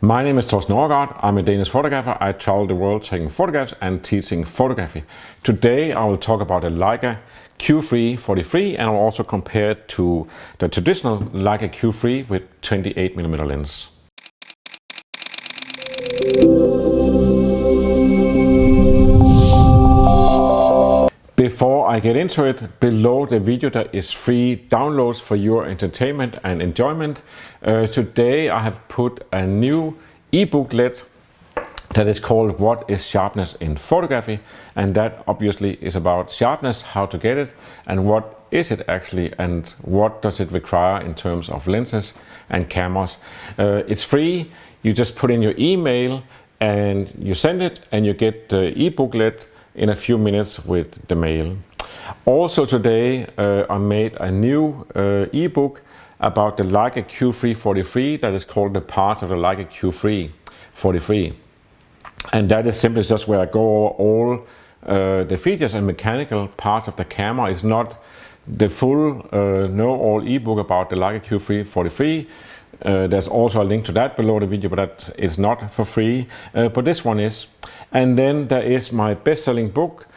My name is Thorsten Overgaard. I'm a Danish photographer. I travel the world taking photographs and teaching photography. Today I will talk about the Leica Q3 43 and I'll also compare it to the traditional Leica Q3 with 28mm lens. Before I get into it, below the video there is free downloads for your entertainment and enjoyment. Today I have put a new e-booklet that is called What is Sharpness in Photography, and that obviously is about sharpness, how to get it, and what is it actually, and what does it require in terms of lenses and cameras. It's free. You just put in your email and you send it and you get the e-booklet in a few minutes with the mail. Also today I made a new ebook about the Leica Q3 that is called the part of the Leica Q3 43, and that is simply just where I go over all the features and mechanical parts of the camera. It's not the full know-all ebook about the Leica Q3 43. There's also a link to that below the video, but that is not for free, but this one is. And then there is my best-selling book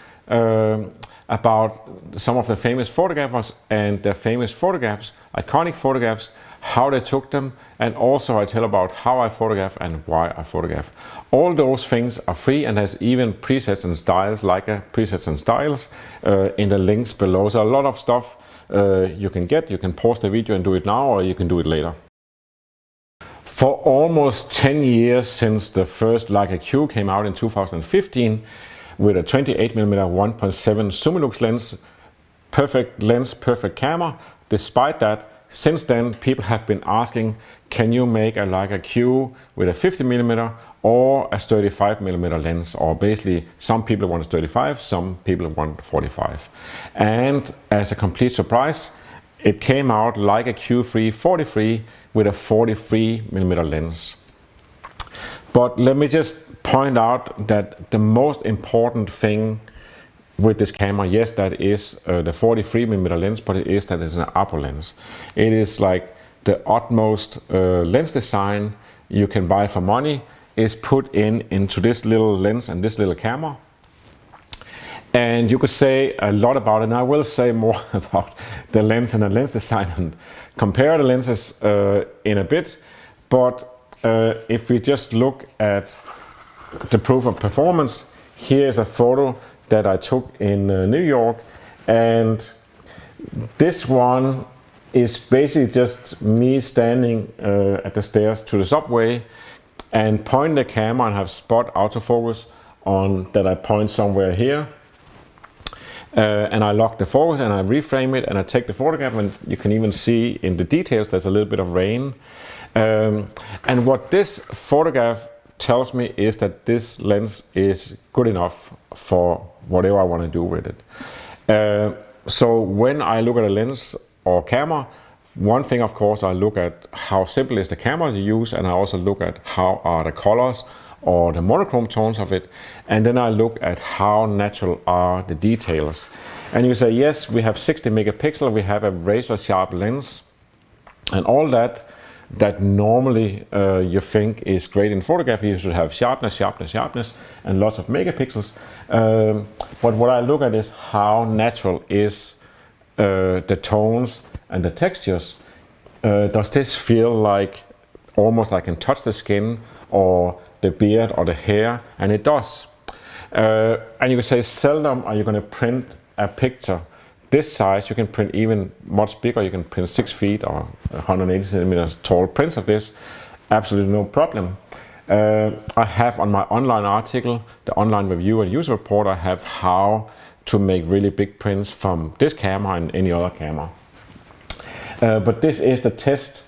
about some of the famous photographers and their famous photographs, iconic photographs, how they took them, and also I tell about how I photograph and why I photograph. All those things are free, and there's even presets and styles, Leica presets and styles in the links below. So a lot of stuff you can get. You can pause the video and do it now, or you can do it later. For almost 10 years since the first Leica Q came out in 2015 with a 28mm 1.7 Summilux lens, perfect camera. Despite that, since then people have been asking, can you make a Leica Q with a 50mm or a 35mm lens? Or basically, some people want a 35, some people want 45. And as a complete surprise, it came out Leica Q3 43 with a 43mm lens. But let me just point out that the most important thing with this camera, yes, that is the 43mm lens, but it is that it's an APO lens. It is like the utmost lens design you can buy for money is put into this little lens and this little camera. And you could say a lot about it, and I will say more about the lens and the lens design and compare the lenses in a bit. But if we just look at the proof of performance, here's a photo that I took in New York, and this one is basically just me standing at the stairs to the subway and point the camera and have spot autofocus on that I point somewhere here. And I lock the focus and I reframe it and I take the photograph, and you can even see in the details there's a little bit of rain. And what this photograph tells me is that this lens is good enough for whatever I want to do with it. So when I look at a lens or camera, one thing of course I look at how simple is the camera to use, and I also look at how are the colors or the monochrome tones of it, and then I look at how natural are the details. And you say, yes, we have 60 megapixels, we have a razor sharp lens, and all that normally you think is great in photography. You should have sharpness, and lots of megapixels. But what I look at is how natural is the tones and the textures. Does this feel like almost I can touch the skin or the beard or the hair? And it does. And you can say seldom are you going to print a picture this size. You can print even much bigger. You can print 6 feet or 180 centimeters tall prints of this. Absolutely no problem. I have on my online article, the online review and user report, I have how to make really big prints from this camera and any other camera. But this is the test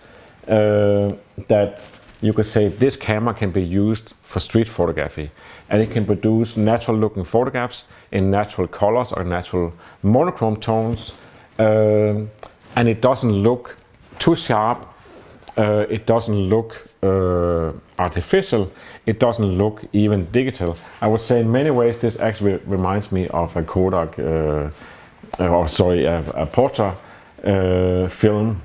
that you could say this camera can be used for street photography, and it can produce natural looking photographs in natural colors or natural monochrome tones, and it doesn't look too sharp, it doesn't look artificial, it doesn't look even digital. I would say in many ways this actually reminds me of a Kodak, a Portra film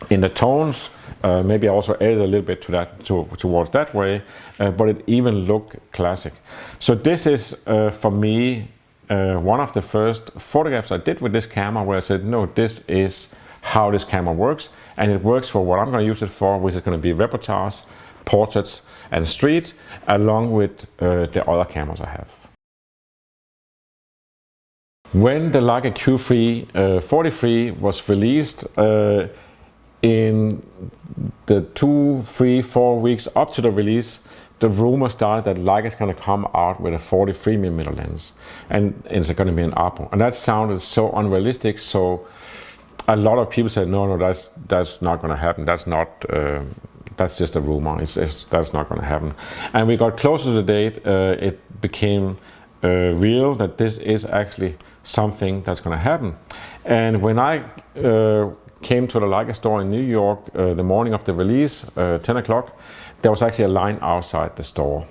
in the tones, Maybe I also added a little bit to that towards that way, but it even looked classic. So this is for me one of the first photographs I did with this camera, where I said, no, this is how this camera works, and it works for what I'm going to use it for, which is going to be reportage, portraits, and street, along with the other cameras I have. When the Leica Q3 43 was released, in the 2, 3, 4 weeks up to the release, the rumor started that Leica is going to come out with a 43mm lens, and it's going to be an APO. And that sounded so unrealistic, so a lot of people said, no, that's not going to happen. That's not, that's just a rumor. That's not going to happen. And we got closer to the date, it became real that this is actually something that's going to happen. And when I came to the Leica store in New York the morning of the release, 10 o'clock, there was actually a line outside the store.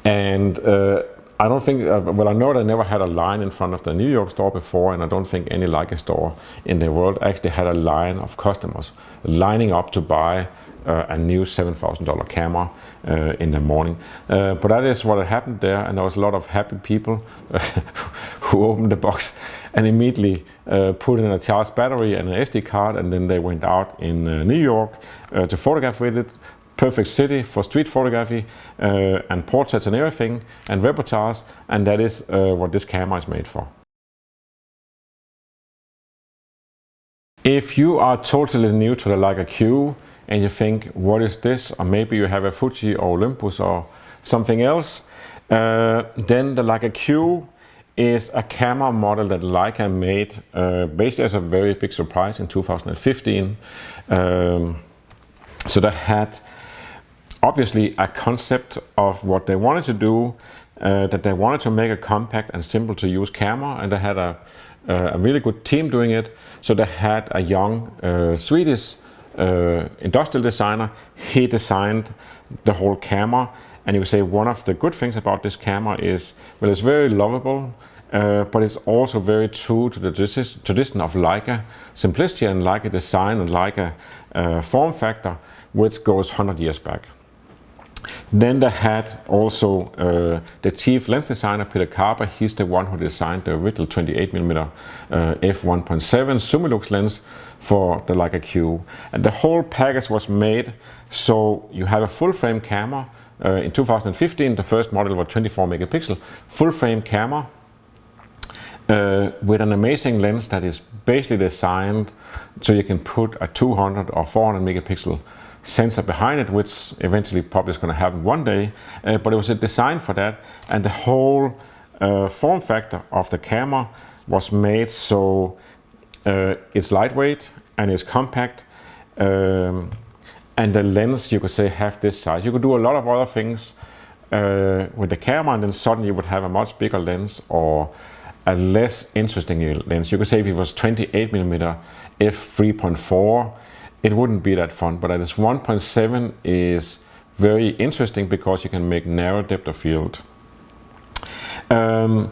And I don't think, well, I know they never had a line in front of the New York store before, and I don't think any Leica store in the world actually had a line of customers lining up to buy a new $7,000 camera in the morning. But that is what had happened there, and there was a lot of happy people who opened the box and immediately put in a charged battery and an SD card, and then they went out in New York to photograph with it. Perfect city for street photography and portraits and everything, and reportage, and that is what this camera is made for. If you are totally new to the Leica Q and you think, what is this? Or maybe you have a Fuji or Olympus or something else, then the Leica Q is a camera model that Leica made basically as a very big surprise in 2015. So that had obviously a concept of what they wanted to do, that they wanted to make a compact and simple to use camera, and they had a really good team doing it. So they had a young Swedish industrial designer. He designed the whole camera, and you would say one of the good things about this camera is, well, it's very lovable, but it's also very true to the tradition of Leica simplicity and Leica design and Leica form factor, which goes 100 years back. Then they had also the chief lens designer, Peter Carper. He's the one who designed the original 28mm f1.7 Summilux lens for the Leica Q. And the whole package was made so you have a full frame camera. In 2015, the first model was 24 megapixel full frame camera with an amazing lens that is basically designed so you can put a 200 or 400 megapixel sensor behind it, which eventually probably is going to happen one day, but it was designed for that, and the whole form factor of the camera was made so it's lightweight and it's compact, and the lens, you could say, have this size. You could do a lot of other things with the camera, and then suddenly you would have a much bigger lens or a less interesting lens. You could say if it was 28mm f3.4, it wouldn't be that fun, but at its 1.7 is very interesting because you can make narrow depth of field. And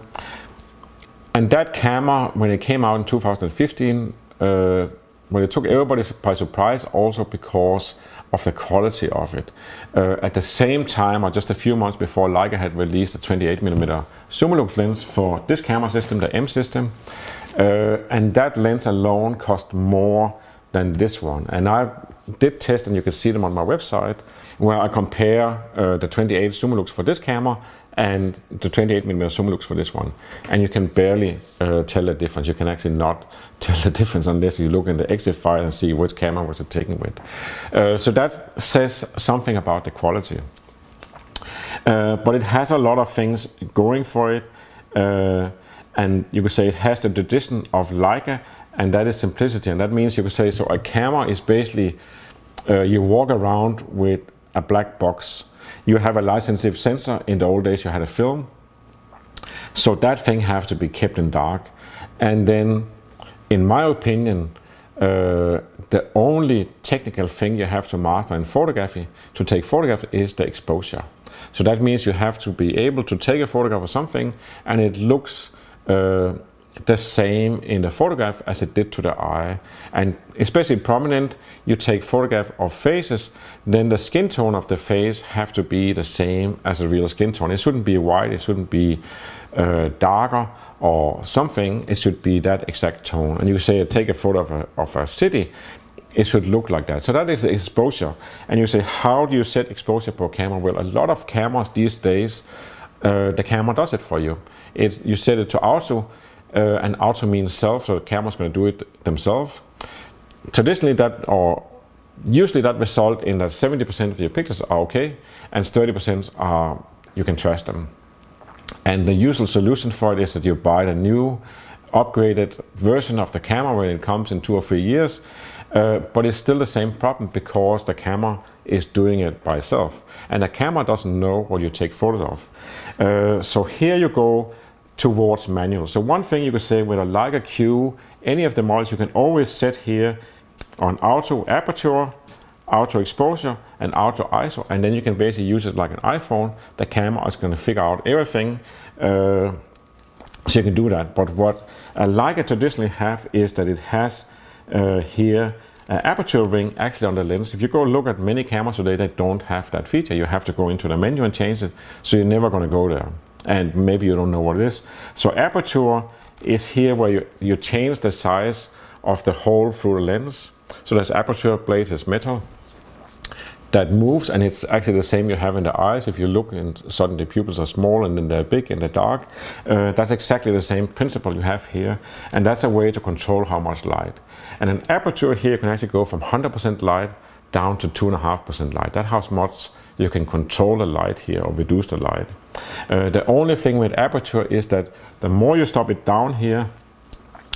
that camera, when it came out in 2015, well, it took everybody by surprise, also because of the quality of it. At the same time, or just a few months before, Leica had released a 28mm Summilux lens for this camera system, the M system, and that lens alone cost more than this one. And I did test, and you can see them on my website, where I compare the 28 Summilux for this camera and the 28mm Summilux for this one, and you can barely tell the difference. You can actually not tell the difference unless you look in the exif file and see which camera was it taken with. So that says something about the quality. But it has a lot of things going for it, and you could say it has the tradition of Leica, and that is simplicity. And that means you could say, so a camera is basically, you walk around with a black box. You have a light-sensitive sensor. In the old days you had a film, so that thing has to be kept in dark. And then, in my opinion, the only technical thing you have to master in photography to take photographs is the exposure. So that means you have to be able to take a photograph of something and it looks the same in the photograph as it did to the eye. And especially prominent, you take photograph of faces, then the skin tone of the face have to be the same as a real skin tone. It shouldn't be white, it shouldn't be darker or something, it should be that exact tone. And you say take a photo of a city, it should look like that. So that is exposure. And you say, how do you set exposure per camera? Well, a lot of cameras these days, the camera does it for you. You set it to auto, and auto means self, so the camera's going to do it themselves. Traditionally usually that result in that 70% of your pictures are okay, and 30% are, you can trash them. And the usual solution for it is that you buy the new upgraded version of the camera when it comes in 2 or 3 years, but it's still the same problem because the camera is doing it by itself, and the camera doesn't know what you take photos of. So here you go towards manual. So one thing you could say with a Leica Q, any of the models, you can always set here on auto aperture, auto exposure, and auto ISO, and then you can basically use it like an iPhone. The camera is going to figure out everything, so you can do that. But what a Leica traditionally have is that it has here an aperture ring actually on the lens. If you go look at many cameras today, they don't have that feature. You have to go into the menu and change it, so you're never going to go there, and maybe you don't know what it is. So aperture is here where you change the size of the hole through the lens. So there's aperture blades, is metal that moves, and it's actually the same you have in the eyes. If you look and suddenly the pupils are small and then they're big in the dark, that's exactly the same principle you have here, and that's a way to control how much light. And an aperture here can actually go from 100% light down to 2.5% light. That's how much you can control the light here or reduce the light. The only thing with aperture is that the more you stop it down here,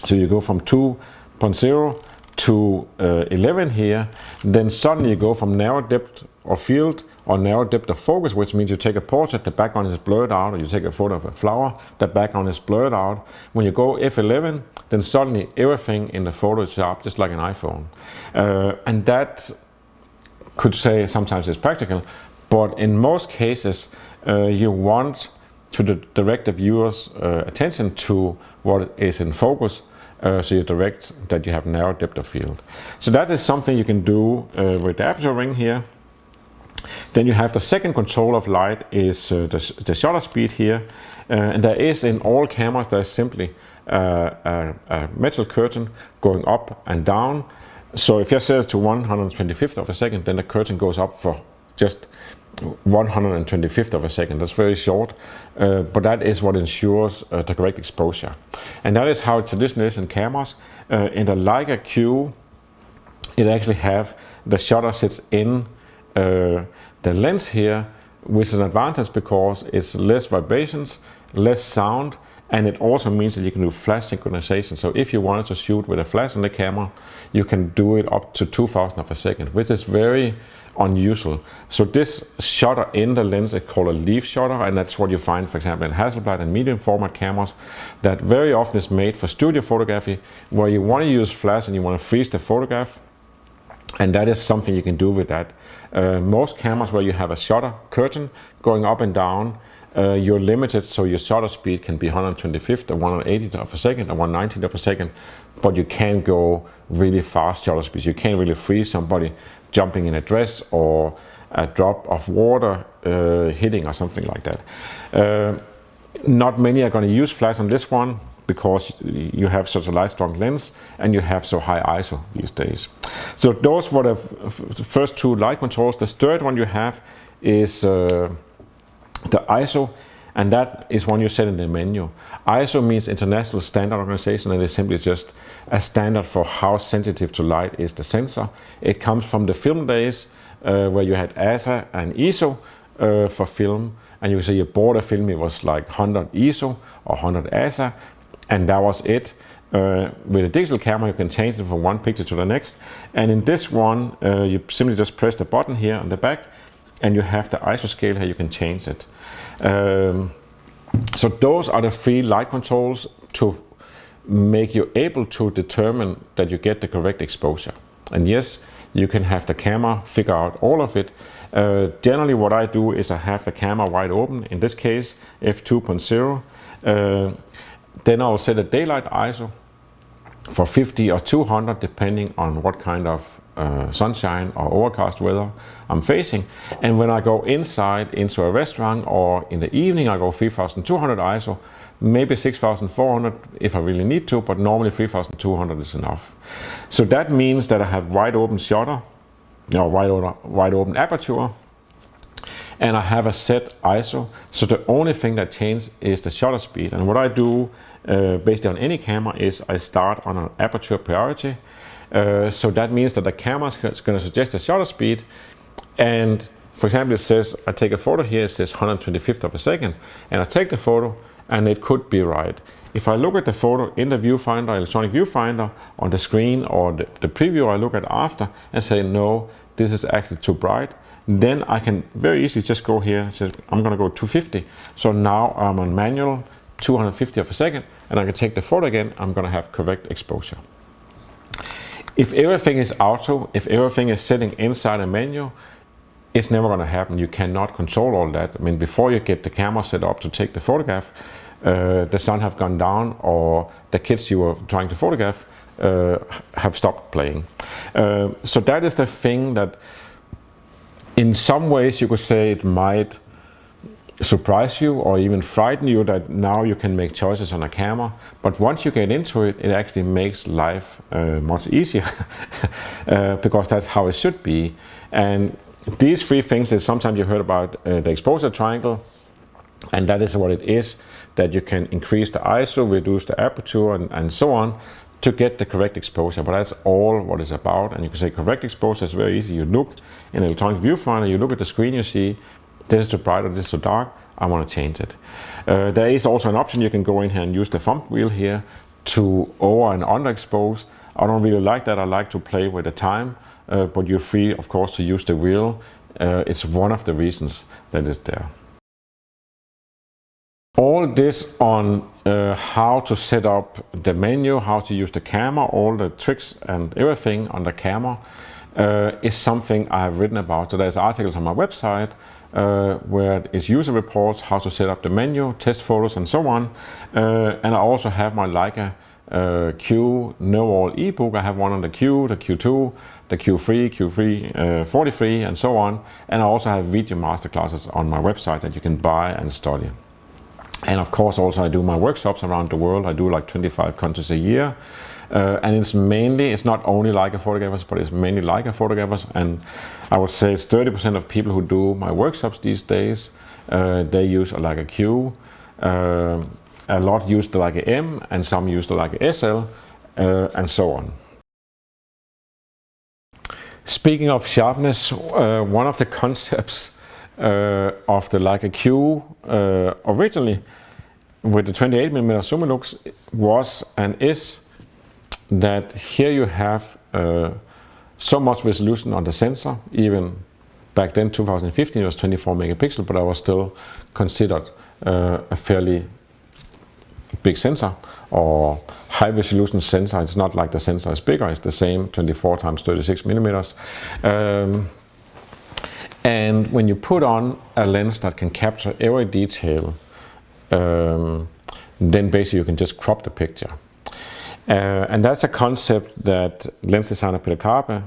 so you go from 2.0 to 11 here, then suddenly you go from narrow depth of field or narrow depth of focus, which means you take a portrait, the background is blurred out, or you take a photo of a flower, the background is blurred out. When you go F11, then suddenly everything in the photo is sharp, just like an iPhone. And that could say sometimes it's practical, but in most cases you want to direct the viewer's attention to what is in focus, so you direct that you have narrow depth of field. So that is something you can do with the aperture ring here. Then you have the second control of light is the shutter speed here, and there is in all cameras there is simply a metal curtain going up and down. So if you set it to 125th of a second, then the curtain goes up for just 125th of a second. That's very short, but that is what ensures the correct exposure. And that is how it traditionally is in cameras. In the Leica Q, it actually have the shutter sits in the lens here, which is an advantage because it's less vibrations, less sound, and it also means that you can do flash synchronization. So if you wanted to shoot with a flash on the camera, you can do it up to 2,000 of a second, which is very unusual. So this shutter in the lens is called a leaf shutter, and that's what you find, for example, in Hasselblad and medium format cameras, that very often is made for studio photography, where you want to use flash and you want to freeze the photograph, and that is something you can do with that. Most cameras where you have a shutter curtain going up and down, you're limited, so your shutter speed can be 125th or 180th of a second or 190th of a second, but you can't go really fast shutter speeds. You can't really freeze somebody jumping in a dress or a drop of water hitting or something like that. Not many are going to use flash on this one because you have such a light strong lens and you have so high ISO these days. So those were the first two light controls. The third one you have is the ISO, and that is one you set in the menu. ISO means International Standard Organization, and it's simply just a standard for how sensitive to light is the sensor. It comes from the film days where you had ASA and ISO for film, and you say you bought a film, it was like 100 ISO or 100 ASA, and that was it. With a digital camera you can change it from one picture to the next, and in this one you simply just press the button here on the back and you have the ISO scale here, you can change it. So those are the three light controls to make you able to determine that you get the correct exposure. And yes, you can have the camera figure out all of it. Generally what I do is I have the camera wide open, in this case f2.0, Then I'll set a daylight ISO for 50 or 200 depending on what kind of sunshine or overcast weather I'm facing. And when I go inside into a restaurant or in the evening, I go 3200 ISO, maybe 6400 if I really need to, but normally 3200 is enough. So that means that I have wide open shutter, wide open aperture, and I have a set ISO. So the only thing that changes is the shutter speed. And what I do based on any camera is I start on an aperture priority. So that means that the camera is going to suggest a shutter speed, and for example, it says I take a photo here, it says 125th of a second, and I take the photo and it could be right. If I look at the photo in the viewfinder, electronic viewfinder, on the screen or the preview I look at after and say no, this is actually too bright, then I can very easily just go here and say I'm going to go 250. So now I'm on manual 250 of a second, and I can take the photo again. I'm going to have correct exposure. If everything is auto, if everything is sitting inside a menu, it's never going to happen. You cannot control all that. I mean, before you get the camera set up to take the photograph, the sun have gone down, or the kids you were trying to photograph have stopped playing. So that is the thing that in some ways you could say it might surprise you or even frighten you, that now you can make choices on a camera. But once you get into it, it actually makes life much easier because that's how it should be. And these three things that sometimes you heard about, the exposure triangle, and that is what it is, that you can increase the ISO, reduce the aperture, and so on to get the correct exposure. But that's all what it's about. And you can say correct exposure is very easy. You look in an electronic viewfinder, you look at the screen, you see this is too bright or this is too dark, I want to change it. There is also an option, you can go in here and use the thumb wheel here to over and underexpose. I don't really like that, I like to play with the time, but you're free of course to use the wheel. It's one of the reasons that it's there. All this on how to set up the menu, how to use the camera, all the tricks and everything on the camera is something I have written about. So there's articles on my website where it's user reports, how to set up the menu, test photos and so on. And I also have my Leica Q know-all ebook. I have one on the Q, the Q2, the Q3, Q3 43 and so on. And I also have video masterclasses on my website that you can buy and study. And of course also I do my workshops around the world. I do like 25 countries a year. And it's not only Leica photographers, but it's mainly Leica photographers. And I would say it's 30% of people who do my workshops these days, they use a Leica Q. A lot use the Leica M, and some use the Leica SL, and so on. Speaking of sharpness, one of the concepts of the Leica Q originally with the 28mm zoom lux was and is that here you have so much resolution on the sensor. Even back then, 2015, it was 24 megapixels, but I was still considered a fairly big sensor or high resolution sensor. It's not like the sensor is bigger, it's the same 24 times 36 millimeters. And when you put on a lens that can capture every detail, then basically you can just crop the picture. And that's a concept that lens designer Peter Karpe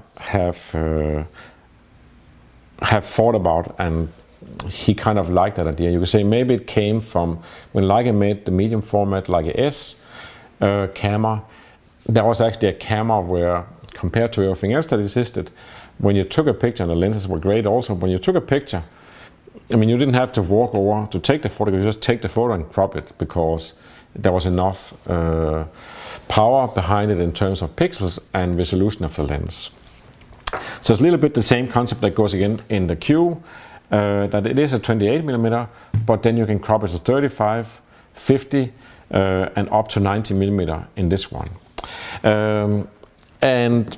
have thought about, and he kind of liked that idea. You could say maybe it came from when Leica made the medium format Leica S camera. There was actually a camera where, compared to everything else that existed, when you took a picture, and the lenses were great also, when you took a picture, I mean, you didn't have to walk over to take the photo, you just take the photo and crop it, because there was enough power behind it in terms of pixels and resolution of the lens. So it's a little bit the same concept that goes again in the Q, that it is a 28mm, but then you can crop it to 35, 50, and up to 90mm in this one. And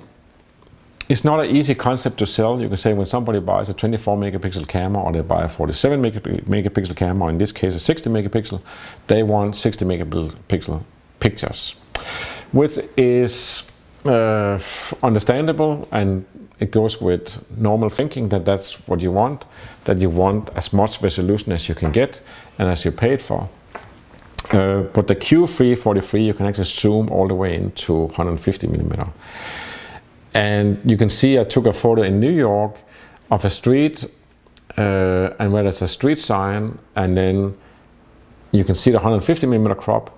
it's not an easy concept to sell. You can say when somebody buys a 24 megapixel camera, or they buy a 47 megapixel camera, or in this case a 60 megapixel, they want 60 megapixel pictures, which is understandable, and it goes with normal thinking that that's what you want, that you want as much resolution as you can get and as you paid for. But the Q343, you can actually zoom all the way into 150 millimeter. And you can see I took a photo in New York of a street, and where there's a street sign, and then you can see the 150 millimeter crop.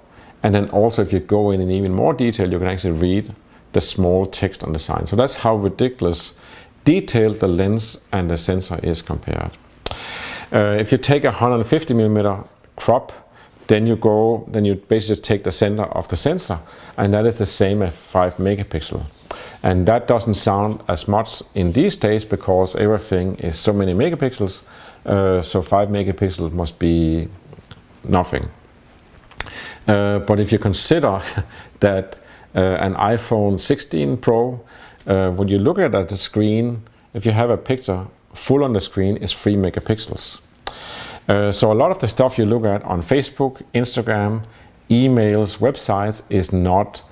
And then also, if you go in even more detail, you can actually read the small text on the sign. So that's how ridiculous detailed the lens and the sensor is compared. If you take a 150 millimeter crop, then you basically just take the center of the sensor, and that is the same as 5 megapixel. And that doesn't sound as much in these days because everything is so many megapixels. So 5 megapixels must be nothing. But if you consider that an iPhone 16 Pro, when you look at the screen, if you have a picture full on the screen, is 3 megapixels. So a lot of the stuff you look at on Facebook, Instagram, emails, websites is not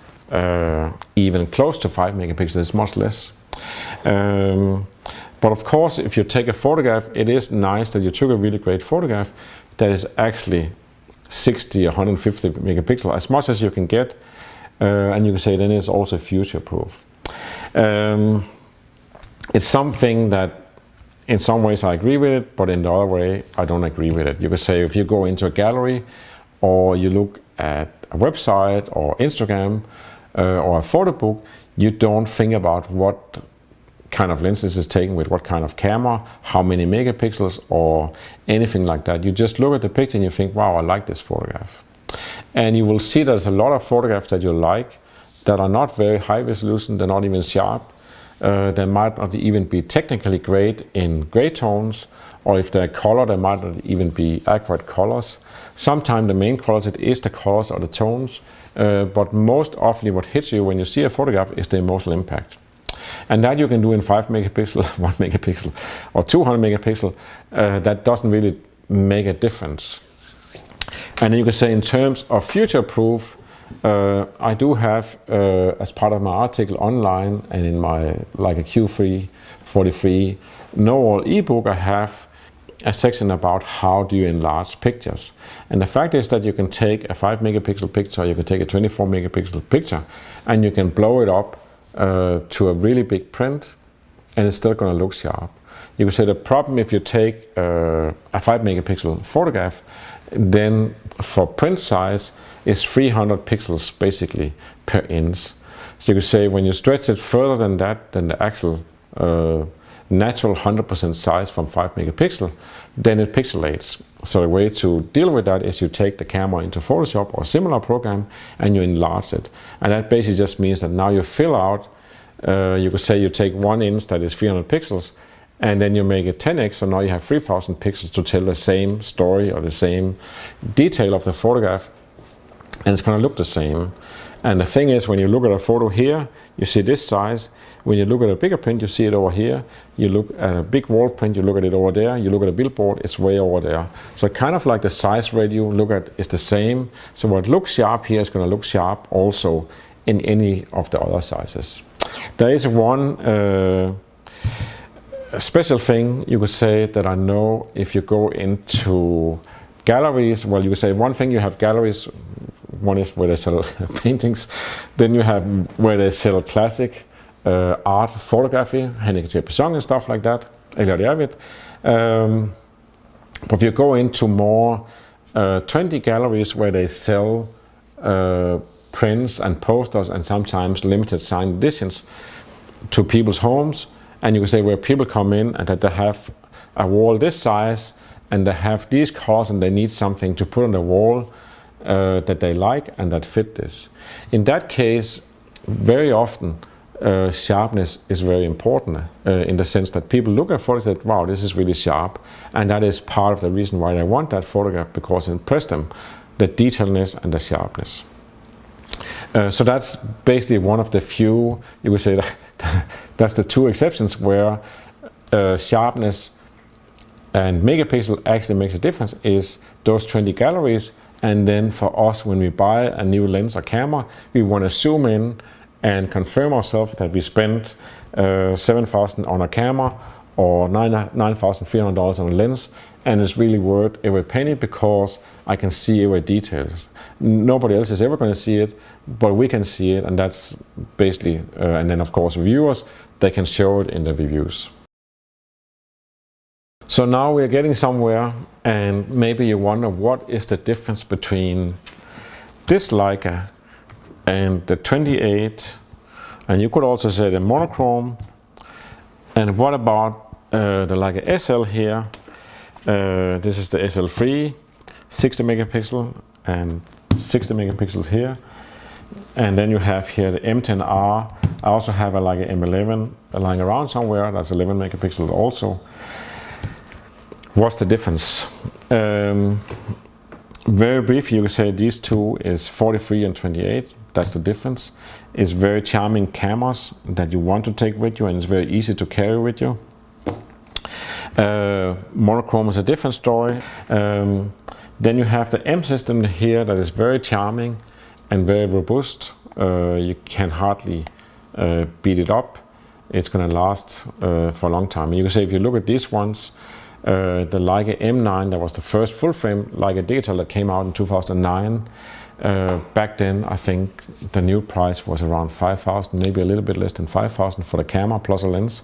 even close to 5 megapixels, it's much less. But of course, if you take a photograph, it is nice that you took a really great photograph that is actually 60 or 150 megapixels, as much as you can get, and you can say then it's also future proof. It's something that in some ways I agree with it, but in the other way I don't agree with it. You could say if you go into a gallery or you look at a website or Instagram or a photo book, you don't think about what kind of lenses is taken with what kind of camera, how many megapixels or anything like that. You just look at the picture and you think, wow, I like this photograph. And you will see there's a lot of photographs that you like that are not very high resolution, they're not even sharp. They might not even be technically great in gray tones, or if they're color, they might not even be accurate colors. Sometimes the main colors, it is the colors or the tones, but most often what hits you when you see a photograph is the emotional impact. And that you can do in 5 megapixel, 1 megapixel, or 200 megapixel. That doesn't really make a difference. And then you can say in terms of future proof, I do have, as part of my article online and in my Leica Q343 Know All ebook, I have a section about how do you enlarge pictures. And the fact is that you can take a 5 megapixel picture, you can take a 24 megapixel picture, and you can blow it up to a really big print, and it's still going to look sharp. You could say the problem if you take a 5 megapixel photograph, then for print size is 300 pixels basically per inch. So you could say when you stretch it further than that, than the actual natural 100% size from 5 megapixel, then it pixelates. So the way to deal with that is you take the camera into Photoshop or similar program and you enlarge it. And that basically just means that now you fill out, you could say you take 1 inch that is 300 pixels, and then you make it 10x, so now you have 3000 pixels to tell the same story or the same detail of the photograph, and it's going to look the same. And the thing is, when you look at a photo here, you see this size. When you look at a bigger print, you see it over here. You look at a big wall print, you look at it over there. You look at a billboard, it's way over there. So kind of like the size radio look at is the same. So what looks sharp here is going to look sharp also in any of the other sizes. There is one special thing you could say that I know if you go into galleries. Well, you could say one thing, you have galleries. One is where they sell paintings. Then you have where they sell classic art photography, Henrik T. and stuff like that. But if you go into more trendy galleries where they sell prints and posters and sometimes limited signed editions to people's homes, and you can say where people come in and that they have a wall this size and they have these colors and they need something to put on the wall that they like and that fit this. In that case, very often sharpness is very important in the sense that people look at photos and say, wow, this is really sharp, and that is part of the reason why they want that photograph, because it impressed them, the detailedness and the sharpness. So that's basically one of the few, you would say that that's the two exceptions where sharpness and megapixel actually makes a difference, is those 20 galleries. And then for us, when we buy a new lens or camera, we want to zoom in and confirm ourselves that we spent 7,000 on a camera or $9,300 on a lens, and it's really worth every penny because I can see every details. Nobody else is ever going to see it, but we can see it, and that's basically, and then of course viewers, they can show it in the reviews. So now we're getting somewhere, and maybe you wonder what is the difference between this Leica and the 28, and you could also say the monochrome, and what about the Leica SL here. This is the SL3, 60 megapixel and 60 megapixels here. And then you have here the M10R. I also have a Leica M11 lying around somewhere. That's 11 megapixels also. What's the difference? Very briefly, you could say these two is 43 and 28. That's the difference. It's very charming cameras that you want to take with you, and it's very easy to carry with you. Monochrome is a different story. Then you have the M system here that is very charming and very robust. You can hardly beat it up. It's going to last for a long time. And you can say if you look at these ones, the Leica M9, that was the first full frame Leica digital that came out in 2009. Back then I think the new price was around 5,000, maybe a little bit less than 5,000 for the camera plus a lens,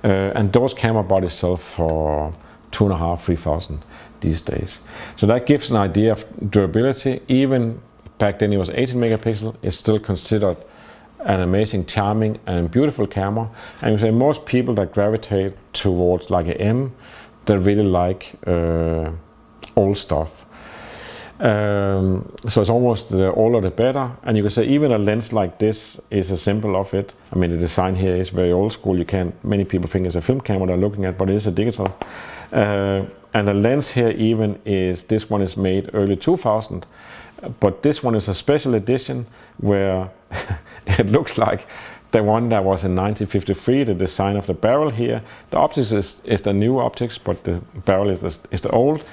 and those camera bodies sell for 2,500–3,000 these days. So that gives an idea of durability. Even back then it was 18 megapixel. It's still considered an amazing, charming and beautiful camera, and you say most people that gravitate towards Leica M, they really like old stuff. So it's almost the older the better, and you can say even a lens like this is a symbol of it. I mean, the design here is very old school. Many people think it's a film camera they're looking at, but it is a digital. And the lens here even is, this one is made early 2000, but this one is a special edition where it looks like the one that was in 1953, the design of the barrel here. The optics is the new optics, but the barrel is the old.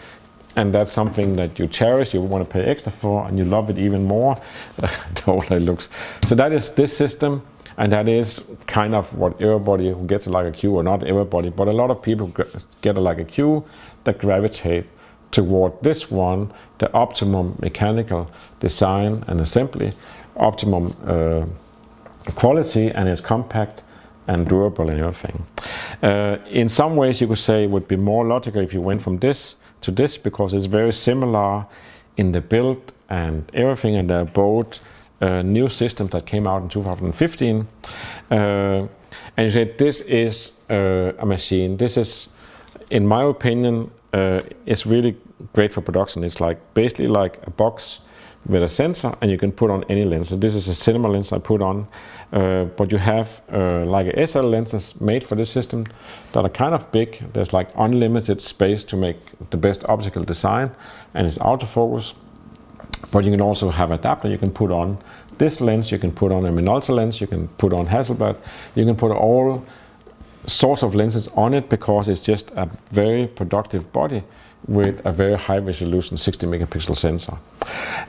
And that's something that you cherish, you want to pay extra for, and you love it even more the older it looks. So that is this system, and that is kind of what everybody who gets a Leica Q, or not everybody, but a lot of people who get a Leica Q that gravitate toward this one, the optimum mechanical design and assembly, optimum quality, and it's compact and durable and everything. In some ways you could say it would be more logical if you went from this to this, because it's very similar in the build and everything, and they're both new systems that came out in 2015. And you say this is a machine. This is, in my opinion, it's really great for production. It's like basically like a box with a sensor, and you can put on any lens. So this is a cinema lens I put on, but you have like SL lenses made for this system that are kind of big. There's like unlimited space to make the best optical design, and it's autofocus. But you can also have adapter. You can put on this lens, you can put on a Minolta lens, you can put on Hasselblad, you can put all sorts of lenses on it, because it's just a very productive body with a very high resolution 60 megapixel sensor.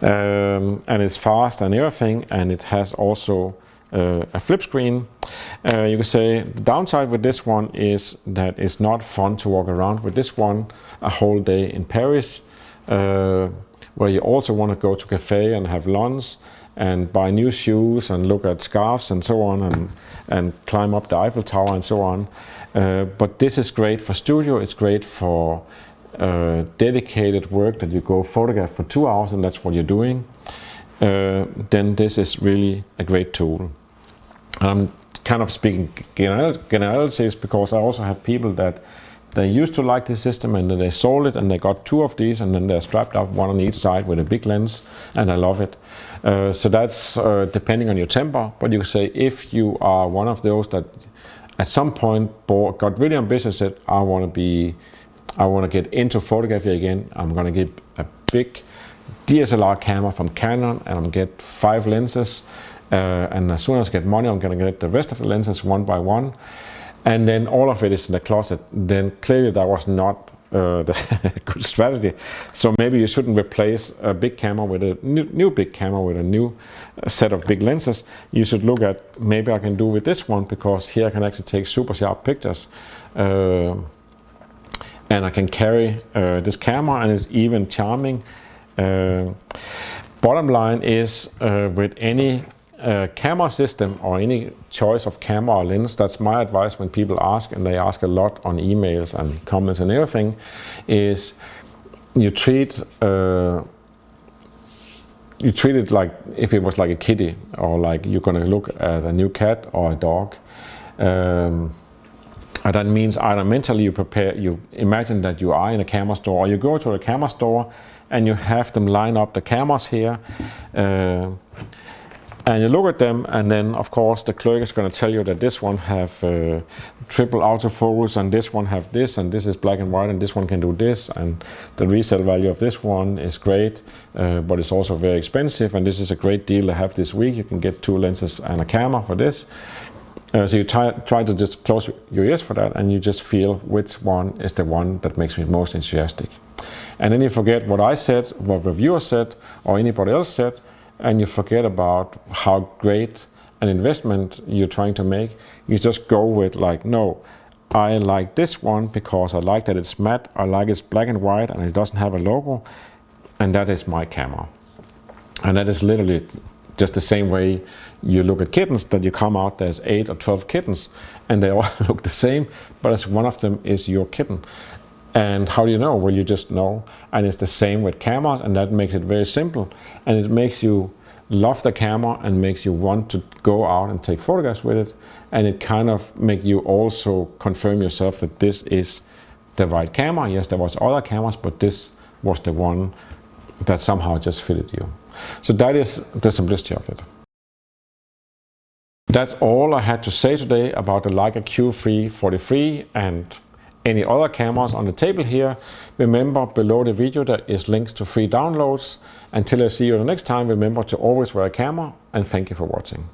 And it's fast and everything, and it has also a flip screen. You can say the downside with this one is that it's not fun to walk around with this one a whole day in Paris, where you also want to go to cafe and have lunch and buy new shoes and look at scarves and so on, and climb up the Eiffel Tower and so on. But this is great for studio. It's great for dedicated work that you go photograph for 2 hours and that's what you're doing. Then this is really a great tool. I'm kind of speaking generalities, because I also have people that they used to like this system and then they sold it and they got 2 of these, and then they're strapped up one on each side with a big lens, and I love it. So that's depending on your temper, but you can say if you are one of those that at some point got really ambitious, said I want to get into photography again, I'm going to get a big DSLR camera from Canon, and I'm going to get 5 lenses, and as soon as I get money I'm going to get the rest of the lenses one by one, and then all of it is in the closet. Then clearly that was not the good strategy. So maybe you shouldn't replace a big camera with a new big camera with a new set of big lenses. You should look at, maybe I can do with this one, because here I can actually take super sharp pictures. And I can carry this camera, and it's even charming. Bottom line is, with any camera system or any choice of camera or lens, that's my advice when people ask, and they ask a lot on emails and comments and everything, is you treat it like if it was like a kitty, or like you're gonna look at a new cat or a dog. And that means either mentally you imagine that you are in a camera store, or you go to a camera store and you have them line up the cameras here. And you look at them, and then of course the clerk is going to tell you that this one have triple autofocus, and this one have this, and this is black and white, and this one can do this, and the resale value of this one is great, but it's also very expensive, and this is a great deal I have this week. You can get 2 lenses and a camera for this. So you try to just close your ears for that, and you just feel which one is the one that makes me most enthusiastic. And then you forget what I said, what the viewer said, or anybody else said, and you forget about how great an investment you're trying to make. You just go with like, no, I like this one because I like that it's matte, I like it's black and white, and it doesn't have a logo, and that is my camera. And that is literally just the same way you look at kittens, that you come out, there's 8 or 12 kittens, and they all look the same, but as one of them is your kitten. And how do you know? Well, you just know. And it's the same with cameras, and that makes it very simple. And it makes you love the camera and makes you want to go out and take photographs with it. And it kind of makes you also confirm yourself that this is the right camera. Yes, there was other cameras, but this was the one that somehow just fitted you. So that is the simplicity of it. That's all I had to say today about the Leica Q343 and any other cameras on the table here. Remember, below the video there is links to free downloads. Until I see you the next time, remember to always wear a camera, and thank you for watching.